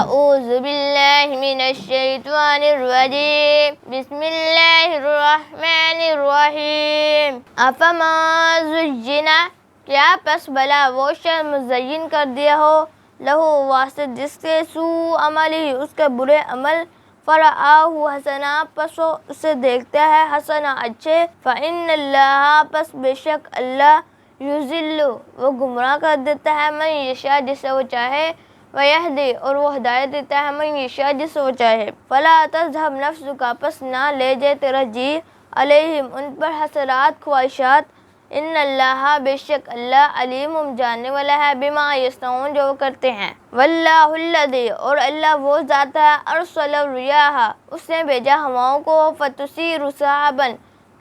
اعوذ باللہ من الشیطان الرجیم بسم اللہ الرحمن الرحیم افما زجنا کیا پس بلا وہ شخص مزین کر دیا ہو لہو واسط جس کے سوء عملی اس کے برے عمل فرآہ حسنا پس وہ اسے دیکھتا ہے حسنا اچھے فإن اللہ پس بے شک اللہ یضل وہ گمراہ کر دیتا ہے من یشاء جسے وہ چاہے ویہدی اور وہ ہدایت دیتا ہے من یشاء جسے وہ چاہے فلا تذہب نفسک پس نہ لے جائے تیرا جی علیہم ان پر حسرات خواہشات ان اللہ بے شک اللہ علیم جاننے والا ہے بما یصنعون جو وہ کرتے ہیں واللہ الذی اور اللہ وہ ذات ہے ارسل الریاح اس نے بھیجا ہواؤں کو فتثیر سحابا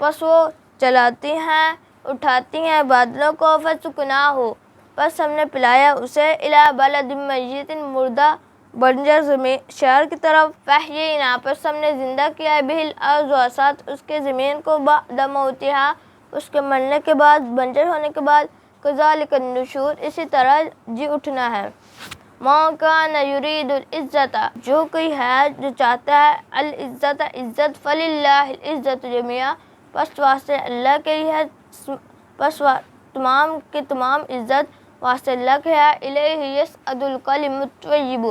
پس وہ چلاتی ہیں اٹھاتی ہیں بادلوں کو فسقناہ پس ہم نے پلایا اسے الی بلد میت مردہ بنجر زمین شہر کی طرف فاحیینا پس ہم نے زندہ کیا بہ الارض ساتھ اس کے زمین کو بعد موتہا اس کے مرنے کے بعد بنجر ہونے کے بعد کذالک النشور اسی طرح جی اٹھنا ہے ما کان یرید العزت جو کوئی ہے جو چاہتا ہے العزت عزت فللہ العزت جميعا پس واسطے اللہ کے لیے ہے پس تمام کی تمام عزت واسطے اللہ کے ہے الیہ یصعد الکلم الطیب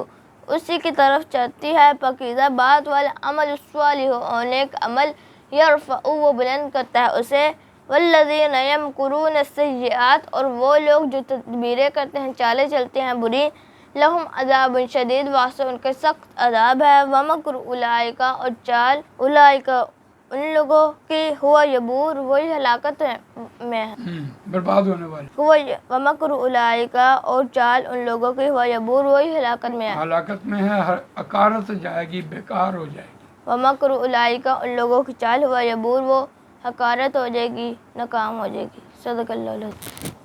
اسی کی طرف چڑھتی ہے پاکیزہ بات والا عمل الصالح اور نیک عمل یرفع وہ بلند کرتا ہے اسے والذین یمکرون السیئات اور وہ لوگ جو تدبیریں کرتے ہیں چالیں چلتے ہیں بری لہم عذاب شدید واسطے ان کے سخت عذاب ہے ومکر اولئک اور چال اولئک ان لوگوں کی ہوا یبور وہی ہلاکت میں ہے برباد ہونے والی ومکر اولئک اور چال ان لوگوں کی ہوا یبور وہی ہلاکت میں ہے ہلاکت میں ہے حقارت جائے گی بیکار ہو جائے گی ومکر اولئک ان لوگوں کی چال ہوا یبور وہ حقارت ہو جائے گی ناکام ہو جائے گی صدق اللہ العظیم